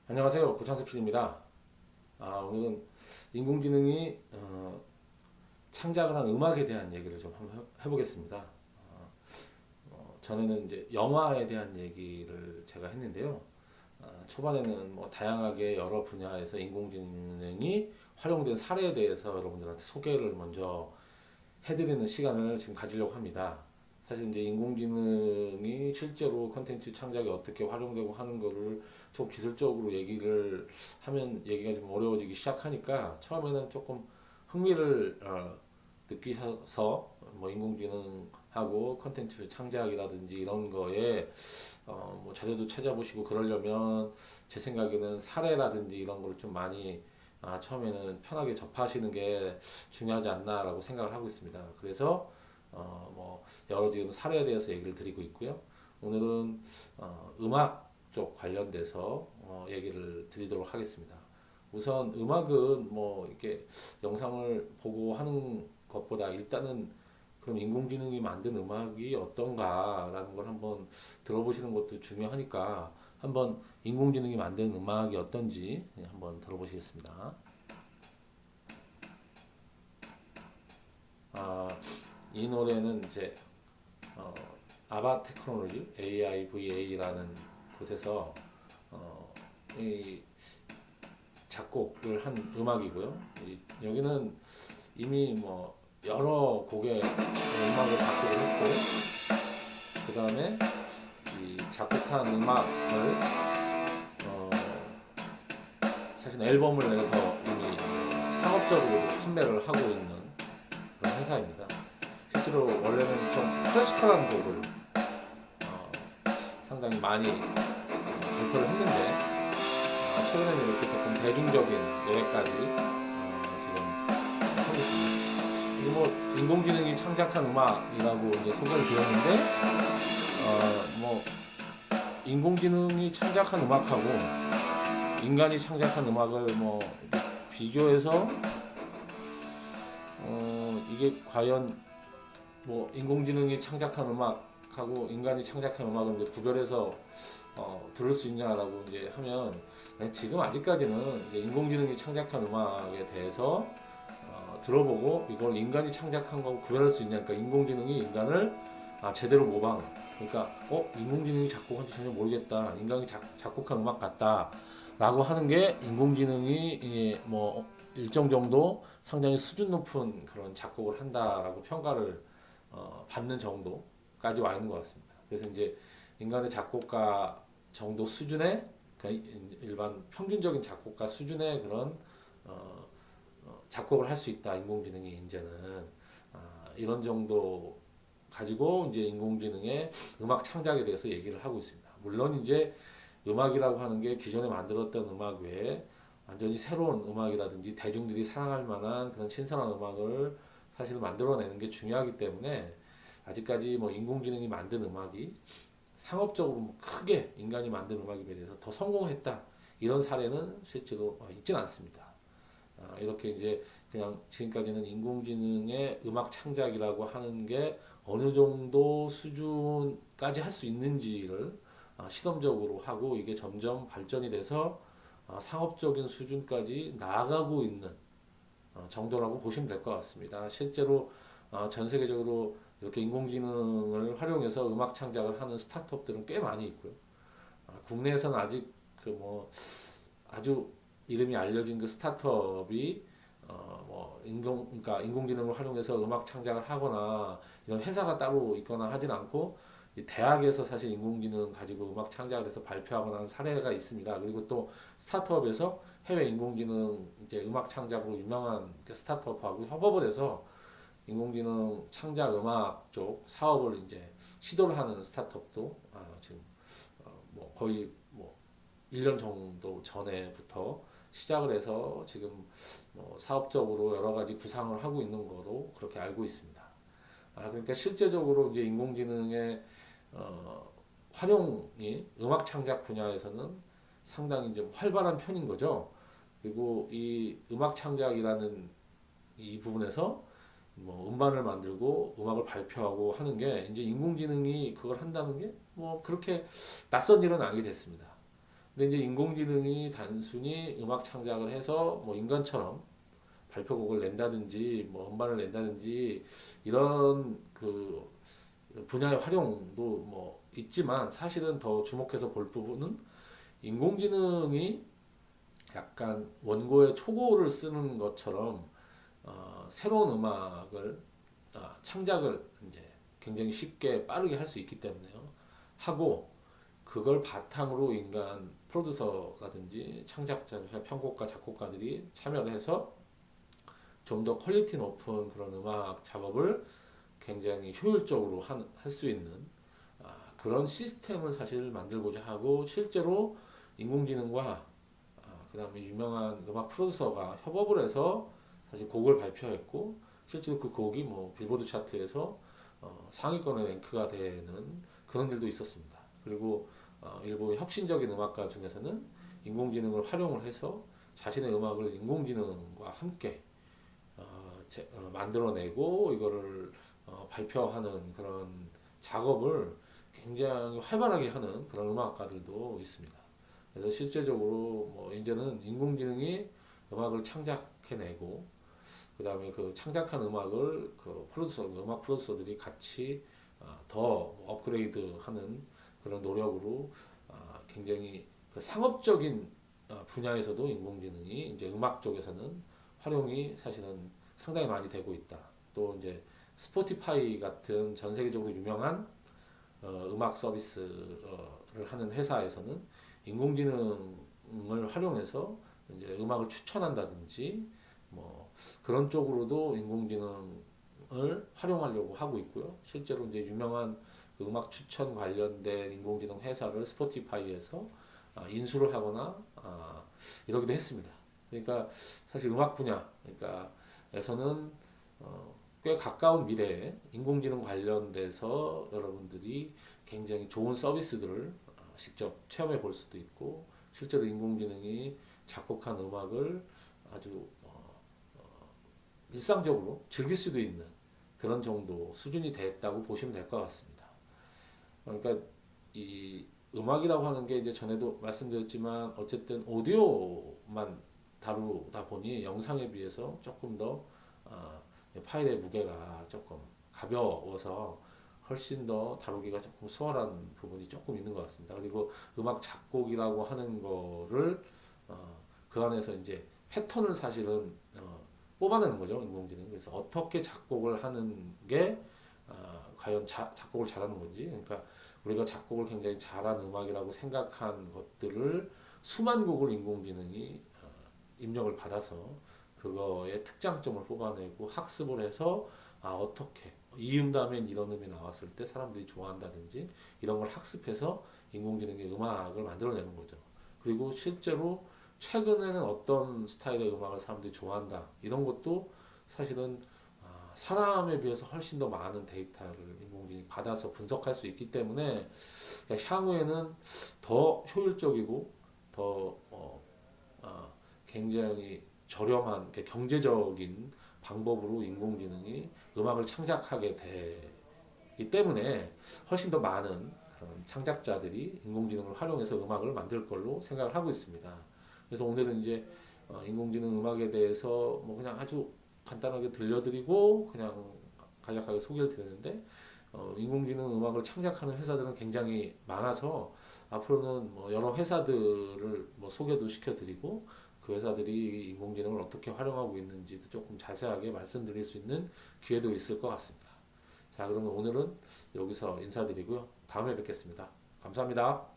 안녕하세요. 고창석 PD입니다. 오늘은 인공지능이 창작을 한 음악에 대한 얘기를 좀 한번 해보겠습니다. 전에는 이제 영화에 대한 얘기를 제가 했는데요. 초반에는 뭐 다양하게 여러 분야에서 인공지능이 활용된 사례에 대해서 여러분들한테 소개를 먼저 해드리는 시간을 지금 가지려고 합니다. 사실 이제 인공지능이 실제로 컨텐츠 창작에 어떻게 활용되고 하는 거를 좀 기술적으로 얘기를 하면 얘기가 좀 어려워지기 시작하니까 처음에는 조금 흥미를 느끼셔서 뭐 인공지능하고 컨텐츠 창작이라든지 이런 거에 뭐 자료도 찾아보시고 그러려면 제 생각에는 사례라든지 이런 걸 좀 많이 처음에는 편하게 접하시는 게 중요하지 않나라고 생각을 하고 있습니다. 그래서 뭐 여러 지금 사례에 대해서 얘기를 드리고 있고요. 오늘은 음악 쪽 관련돼서 얘기를 드리도록 하겠습니다. 우선 음악은 뭐 이렇게 영상을 보고 하는 것보다 일단은 그럼 인공지능이 만든 음악이 어떤가라는 걸 한번 들어보시는 것도 중요하니까 한번 인공지능이 만든 음악이 어떤지 한번 들어보시겠습니다. 아, 이 노래는 이제 어, 아바 테크놀로지 AIVA라는 곳에서 이 작곡을 한 음악이고요. 여기는 이미 뭐 여러 곡의 음악을 작곡을 했고 그 다음에 이 작곡한 음악을 어, 사실 앨범을 내서 이미 상업적으로 판매를 하고 있는 그런 회사입니다. 실제로 원래는 좀 클래시컬한 곡을 상당히 많이 발표를 했는데 최근에는 이렇게 조금 대중적인 노래까지 지금 하고 있습니다. 이게 뭐 인공지능이 창작한 음악이라고 이제 소개를 드렸는데 뭐 인공지능이 창작한 음악하고 인간이 창작한 음악을 뭐 비교해서 이게 과연 뭐 인공지능이 창작한 음악하고 인간이 창작한 음악을 이제 구별해서 들을 수 있냐라고 이제 하면 지금 아직까지는 이제 인공지능이 창작한 음악에 대해서 들어보고 이걸 인간이 창작한 거고 구별할 수 있냐. 그러니까 인공지능이 인간을 제대로 모방. 그러니까 인공지능이 작곡한지 전혀 모르겠다. 인간이 작곡한 음악 같다. 라고 하는 게 인공지능이 뭐 일정 정도 상당히 수준 높은 그런 작곡을 한다라고 평가를 받는 정도까지 와 있는 것 같습니다. 그래서 이제 인간의 작곡가 정도 수준의 그러니까 일반 평균적인 작곡가 수준의 그런 작곡을 할 수 있다. 인공지능이 이제는 이런 정도 가지고 이제 인공지능의 음악 창작에 대해서 얘기를 하고 있습니다. 물론 이제 음악이라고 하는 게 기존에 만들었던 음악 외에 완전히 새로운 음악이라든지 대중들이 사랑할 만한 그런 신선한 음악을 사실 만들어내는 게 중요하기 때문에 아직까지 뭐 인공지능이 만든 음악이 상업적으로 크게 인간이 만든 음악에 비해서 더 성공했다 이런 사례는 실제로 있지는 않습니다. 이렇게 이제 그냥 지금까지는 인공지능의 음악 창작이라고 하는 게 어느 정도 수준까지 할 수 있는지를 실험적으로 하고 이게 점점 발전이 돼서 상업적인 수준까지 나아가고 있는 정도라고 보시면 될 것 같습니다. 실제로 전 세계적으로 이렇게 인공지능을 활용해서 음악 창작을 하는 스타트업들은 꽤 많이 있고요. 국내에서는 아직 그 뭐 아주 이름이 알려진 그 스타트업이 뭐 그러니까 인공지능을 활용해서 음악 창작을 하거나 이런 회사가 따로 있거나 하진 않고 대학에서 사실 인공지능 가지고 음악 창작을 해서 발표하거나 하는 사례가 있습니다. 그리고 또 스타트업에서 해외 인공지능 이제 음악 창작으로 유명한 스타트업하고 협업을 해서 인공지능 창작 음악 쪽 사업을 이제 시도를 하는 스타트업도 지금 뭐 거의 뭐 1년 정도 전에부터 시작을 해서 지금 뭐 사업적으로 여러 가지 구상을 하고 있는 거로 그렇게 알고 있습니다. 그러니까 실제적으로 이제 인공지능의 활용이 음악 창작 분야에서는 상당히 좀 활발한 편인 거죠. 그리고 이 음악 창작이라는 이 부분에서 뭐 음반을 만들고 음악을 발표하고 하는 게 이제 인공지능이 그걸 한다는 게 뭐 그렇게 낯선 일은 아니게 됐습니다. 근데 이제 인공지능이 단순히 음악 창작을 해서 뭐 인간처럼 발표곡을 낸다든지 뭐 음반을 낸다든지 이런 그 분야의 활용도 뭐 있지만 사실은 더 주목해서 볼 부분은 인공지능이 약간 원고의 초고를 쓰는 것처럼 새로운 음악을 창작을 이제 굉장히 쉽게 빠르게 할 수 있기 때문에요. 하고 그걸 바탕으로 인간 프로듀서라든지 창작자, 편곡가, 작곡가들이 참여를 해서 좀 더 퀄리티 높은 그런 음악 작업을 굉장히 효율적으로 할 수 있는 그런 시스템을 사실 만들고자 하고 실제로 인공지능과 그다음에 유명한 음악 프로듀서가 협업을 해서 사실 곡을 발표했고 실제로 그 곡이 뭐 빌보드 차트에서 상위권에 랭크가 되는 그런 일도 있었습니다. 그리고 일부 혁신적인 음악가 중에서는 인공지능을 활용을 해서 자신의 음악을 인공지능과 함께 만들어내고 이거를 발표하는 그런 작업을 굉장히 활발하게 하는 그런 음악가들도 있습니다. 그래서 실제적으로 뭐 이제는 인공지능이 음악을 창작해내고 그 다음에 그 창작한 음악을 그 음악 프로듀서들이 같이 더 업그레이드하는 그런 노력으로 굉장히 그 상업적인 분야에서도 인공지능이 이제 음악 쪽에서는 활용이 사실은 상당히 많이 되고 있다. 또 이제 스포티파이 같은 전 세계적으로 유명한 음악 서비스를 하는 회사에서는 인공지능을 활용해서 이제 음악을 추천한다든지 뭐 그런 쪽으로도 인공지능을 활용하려고 하고 있고요. 실제로 이제 유명한 그 음악 추천 관련된 인공지능 회사를 스포티파이에서 인수를 하거나 이러기도 했습니다. 그러니까 사실 음악 분야, 그러니까 에서는 꽤 가까운 미래에 인공지능 관련돼서 여러분들이 굉장히 좋은 서비스들을 직접 체험해 볼 수도 있고 실제로 인공지능이 작곡한 음악을 아주 일상적으로 즐길 수도 있는 그런 정도 수준이 됐다고 보시면 될 것 같습니다. 그러니까 이 음악이라고 하는 게 이제 전에도 말씀드렸지만 어쨌든 오디오만 다루다 보니 영상에 비해서 조금 더 파일의 무게가 조금 가벼워서 훨씬 더 다루기가 조금 수월한 부분이 조금 있는 것 같습니다. 그리고 음악 작곡이라고 하는 거를 그 안에서 이제 패턴을 사실은 뽑아내는 거죠, 인공지능. 그래서 어떻게 작곡을 하는 게 과연 작곡을 잘하는 건지. 그러니까 우리가 작곡을 굉장히 잘한 음악이라고 생각한 것들을 수만 곡을 인공지능이 입력을 받아서 그거의 특장점을 뽑아내고 학습을 해서 어떻게 이 다음엔 이런 음이 나왔을 때 사람들이 좋아한다든지 이런 걸 학습해서 인공지능의 음악을 만들어내는 거죠. 그리고 실제로 최근에는 어떤 스타일의 음악을 사람들이 좋아한다 이런 것도 사실은 사람에 비해서 훨씬 더 많은 데이터를 인공지능이 받아서 분석할 수 있기 때문에 그러니까 향후에는 더 효율적이고 더 굉장히 저렴한 경제적인 방법으로 인공지능이 음악을 창작하게 되기 때문에 훨씬 더 많은 그런 창작자들이 인공지능을 활용해서 음악을 만들 걸로 생각을 하고 있습니다. 그래서 오늘은 이제 인공지능 음악에 대해서 뭐 그냥 아주 간단하게 들려드리고 그냥 간략하게 소개를 드렸는데 인공지능 음악을 창작하는 회사들은 굉장히 많아서 앞으로는 뭐 여러 회사들을 뭐 소개도 시켜드리고 그 회사들이 인공지능을 어떻게 활용하고 있는지도 조금 자세하게 말씀드릴 수 있는 기회도 있을 것 같습니다. 자, 그러면 오늘은 여기서 인사드리고요. 다음에 뵙겠습니다. 감사합니다.